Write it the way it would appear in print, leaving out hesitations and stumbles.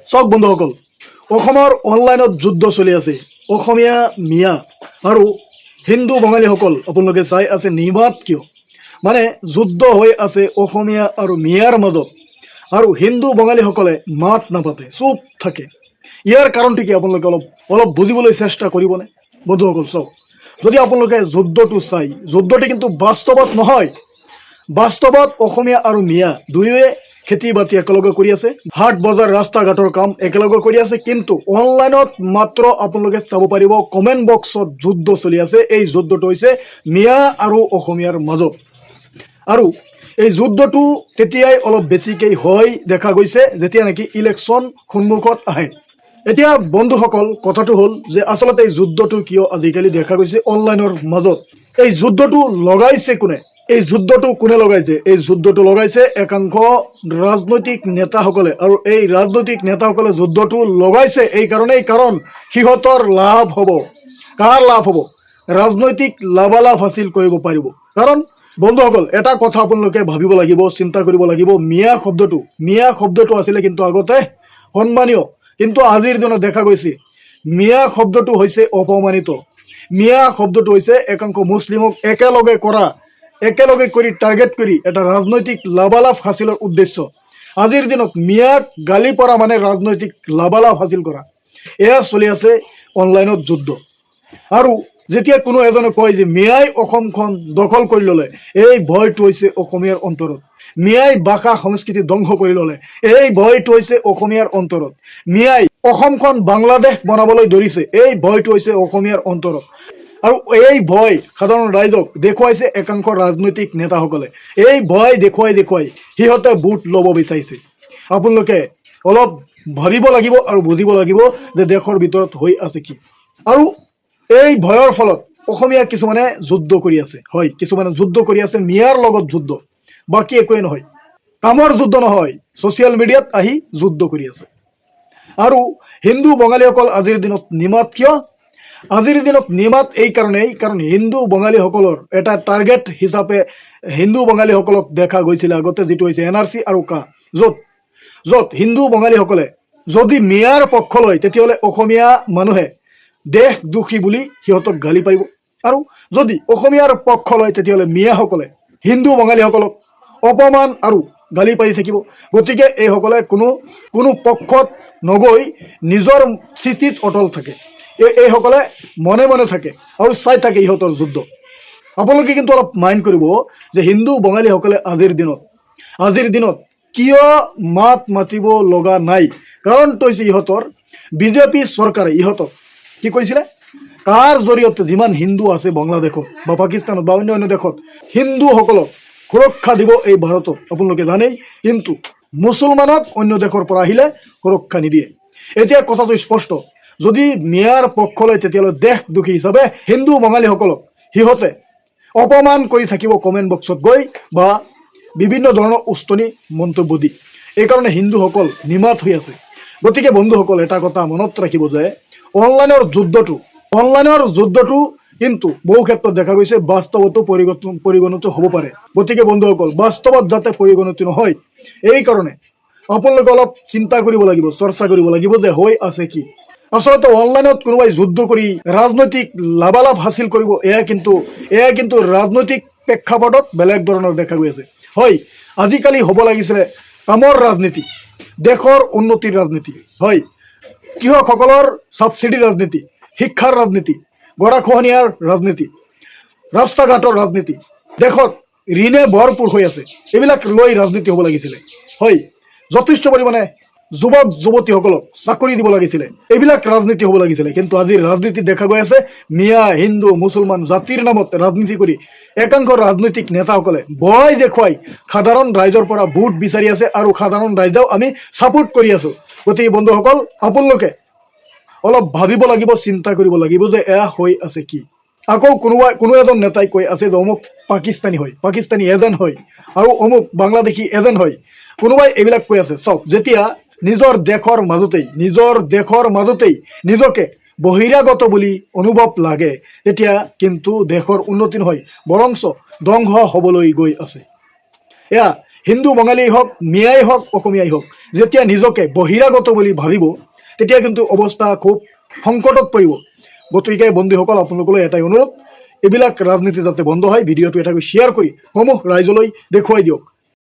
চাওক বন্ধুসকল, অসমৰ অনলাইনত যুদ্ধ চলি আছে। অসমীয়া মিয়া আৰু হিন্দু বঙালীসকল আপোনালোকে চাই আছে নিমাত কিয়? মানে যুদ্ধ হৈ আছে অসমীয়া আৰু মিয়াৰ মাজত, আৰু হিন্দু বঙালীসকলে মাত নাপাতে, চুপ থাকে। ইয়াৰ কাৰণটো কি আপোনালোকে অলপ বুজিবলৈ চেষ্টা কৰিবনে? বন্ধুসকল চাওক, যদি আপোনালোকে যুদ্ধটো চাই, যুদ্ধটো কিন্তু বাস্তৱত নহয়। বাস্তৱত অসমীয়া আৰু মিয়া দুয়োৱে খেতি বাতি একেলগে কৰি আছে, হাট বজাৰ ৰাস্তা ঘাটৰ কাম একেলগে কৰি আছে, কিন্তু অনলাইনত মাত্ৰ আপোনালোকে চাব পাৰিব কমেণ্ট বক্সত যুদ্ধ চলি আছে। এই যুদ্ধটো হৈছে মিয়া আৰু অসমীয়াৰ মাজত, আৰু এই যুদ্ধটো তেতিয়াই অলপ বেছিকৈ হয় দেখা গৈছে যেতিয়া নেকি ইলেকশ্যন সন্মুখত আহে। এতিয়া বন্ধুসকল, কথাটো হ'ল যে আচলতে এই যুদ্ধটো কিয় আজিকালি দেখা গৈছে অনলাইনৰ মাজত? এই যুদ্ধটো লগাইছে কোনে? এই যুদ্ধটো কোনে লগাইছে? এই যুদ্ধটো লগাইছে একাংশ ৰাজনৈতিক নেতাসকলে, আৰু এই ৰাজনৈতিক নেতাসকলে যুদ্ধটো লগাইছে এই কাৰণেই, কাৰণ সিহঁতৰ লাভ হ'ব। কাৰ লাভ হ'ব? ৰাজনৈতিক লাভালাভ হাসিল কৰিব পাৰিব। কাৰণ বন্ধুসকল, এটা কথা আপোনালোকে ভাবিব লাগিব, চিন্তা কৰিব লাগিব। মিয়া শব্দটো আছিলে কিন্তু আগতে সন্মানীয়, কিন্তু আজিৰ দিনত দেখা গৈছে মিয়া শব্দটো হৈছে অপমানিত। মিয়া শব্দটো হৈছে একাংশ মুছলিমক একেলগে কৰি টাৰ্গেট কৰি এটা ৰাজনৈতিক লাভালাভ হাসিলৰ উদ্দেশ্য। আজিৰ দিনত মিয়াক গালি পৰা মানে ৰাজনৈতিক লাভালাভ হাসিল কৰা। এয়া চলি আছে অনলাইনত যুদ্ধ। আৰু যেতিয়া কোনো এজনে কয় যে মিয়াই অসমখন দখল কৰি ল'লে, এই ভয়টো হৈছে অসমীয়াৰ অন্তৰত। মিয়াই ভাষা সংস্কৃতি ধ্বংস কৰি ল'লে, এই ভয়টো হৈছে অসমীয়াৰ অন্তৰত। মিয়াই অসমখন বাংলাদেশ বনাবলৈ ধৰিছে, এই ভয়টো হৈছে অসমীয়াৰ অন্তৰত। আৰু এই ভয় সাধাৰণ ৰাইজক দেখুৱাইছে একাংশ ৰাজনৈতিক নেতাসকলে। এই ভয় দেখুৱাই সিহঁতে ভোট ল'ব বিচাৰিছে। আপোনালোকে অলপ ভাবিব লাগিব আৰু বুজিব লাগিব যে দেশৰ ভিতৰত হৈ আছে কি। আৰু এই ভয়ৰ ফলত অসমীয়া কিছুমানে যুদ্ধ কৰি আছে। হয়, কিছুমানে যুদ্ধ কৰি আছে মিয়াৰ লগত যুদ্ধ, বাকী একোৱেই নহয়। কামৰ যুদ্ধ নহয়, ছ'চিয়েল মিডিয়াত আহি যুদ্ধ কৰি আছে। আৰু হিন্দু বঙালীসকল আজিৰ দিনত নিমাত কিয়? আজিৰ দিনত নিমাত এই কাৰণেই, কাৰণ হিন্দু বঙালীসকলৰ এটা টাৰ্গেট হিচাপে হিন্দু বঙালীসকলক দেখা গৈছিলে আগতে, যিটো হৈছে NRC আৰু কা, য'ত হিন্দু বঙালীসকলে যদি মিয়াৰ পক্ষ লয় তেতিয়াহ'লে অসমীয়া মানুহে দেশদ্ৰোহী বুলি সিহঁতক গালি পাৰিব, আৰু যদি অসমীয়াৰ পক্ষ লয় তেতিয়াহ'লে মিয়াসকলে হিন্দু বঙালীসকলক অপমান আৰু গালি পাৰি থাকিব। গতিকে এইসকলে কোনো পক্ষত নগৈ নিজৰ স্থিতিত অটল থাকে। এইসকলে মনে মনে থাকে আৰু চাই থাকে ইহঁতৰ যুদ্ধ। আপোনালোকে কিন্তু অলপ মাইণ্ড কৰিব যে হিন্দু বঙালীসকলে আজিৰ দিনত কিয় মাত মাতিব লগা নাই? কাৰণটো হৈছে ইহঁতৰ বিজেপি চৰকাৰে ইহঁতক কি কৈছিলে, কাৰ জৰিয়তে যিমান হিন্দু আছে বাংলাদেশত বা পাকিস্তানত বা অন্য দেশত হিন্দুসকলক সুৰক্ষা দিব এই ভাৰতত, আপোনালোকে জানেই, কিন্তু মুছলমানক অন্য দেশৰ পৰা আহিলে সুৰক্ষা নিদিয়ে। এতিয়া কথাটো স্পষ্ট, যদি মিয়াৰ পক্ষ লয় তেতিয়াহ'লে দেশদ্ৰোহী হিচাপে হিন্দু বঙালীসকলক সিহঁতে অপমান কৰি থাকিব কমেণ্ট বক্সত গৈ বা বিভিন্ন ধৰণৰ উস্তুনি মন্তব্য দি। এইকাৰণে হিন্দুসকল নিমাত হৈ আছে। গতিকে বন্ধুসকল, এটা কথা মনত ৰাখিব যে অনলাইনৰ যুদ্ধটো কিন্তু বহু ক্ষেত্ৰত দেখা গৈছে বাস্তৱতো পৰিগণিত হ'ব পাৰে। গতিকে বন্ধুসকল, বাস্তৱত যাতে পৰিগণিত নহয়, এই কাৰণে আপোনালোকে অলপ চিন্তা কৰিব লাগিব, চৰ্চা কৰিব লাগিব যে হৈ আছে কি। আচলতে অনলাইনত কোনোবাই যুদ্ধ কৰি ৰাজনৈতিক লাভালাভ হাসিল কৰিব, এয়া কিন্তু ৰাজনৈতিক প্ৰেক্ষাপটত বেলেগ ধৰণৰ দেখা গৈ আছে। হয়, আজিকালি হ'ব লাগিছিলে কামৰ ৰাজনীতি, দেশৰ উন্নতিৰ ৰাজনীতি। হয়, কৃষকসকলৰ ছাবচিডিৰ ৰাজনীতি, শিক্ষাৰ ৰাজনীতি, গৰাখহনীয়াৰ ৰাজনীতি, ৰাস্তা ঘাটৰ ৰাজনীতি, দেশত ঋণে ভৰপূৰ হৈ আছে, এইবিলাক লৈ ৰাজনীতি হ'ব লাগিছিলে। হয়, যথেষ্ট পৰিমাণে যুৱক যুৱতীসকলক চাকৰি দিব লাগিছিলে, এইবিলাক ৰাজনীতি হ'ব লাগিছিলে। কিন্তু আজিৰ ৰাজনীতি দেখা গৈ আছে মিয়া হিন্দু মুছলমান জাতিৰ নামত ৰাজনীতি কৰি একাংশ ৰাজনৈতিক নেতাসকলে ভয় দেখুৱাই সাধাৰণ ৰাইজৰ পৰা ভোট বিচাৰি আছে, আৰু সাধাৰণ ৰাইজেও আমি ছাপোৰ্ট কৰি আছোঁ। গতিকে বন্ধুসকল, আপোনালোকে অলপ ভাবিব লাগিব, চিন্তা কৰিব লাগিব যে এয়া হৈ আছে কি। আকৌ কোনো এজন নেতাই কৈ আছে যে অমুক পাকিস্তানী এজেণ্ট হয়, আৰু অমুক বাংলাদেশী এজেণ্ট হয়। কোনোবাই এইবিলাক কৈ আছে। চাওক, যেতিয়া নিজৰ দেশৰ মাজতেই নিজকে বহিৰাগত বুলি অনুভৱ লাগে, তেতিয়া কিন্তু দেশৰ উন্নতি নহয়, বৰঞ্চ ধ্বংস হ'বলৈ গৈ আছে। এয়া হিন্দু বঙালীয়েই হওক, মিয়াই হওক, অসমীয়াই হওক, যেতিয়া নিজকে বহিৰাগত বুলি ভাবিব তেতিয়া কিন্তু অৱস্থা খুব সংকটত পৰিব। গতিকে বন্ধুসকল, আপোনালোকলৈ এটাই অনুৰোধ, এইবিলাক ৰাজনীতি যাতে বন্ধ হয়, ভিডিঅ'টো এটাকৈ শ্বেয়াৰ কৰি সমূহ ৰাইজলৈ দেখুৱাই দিয়ক।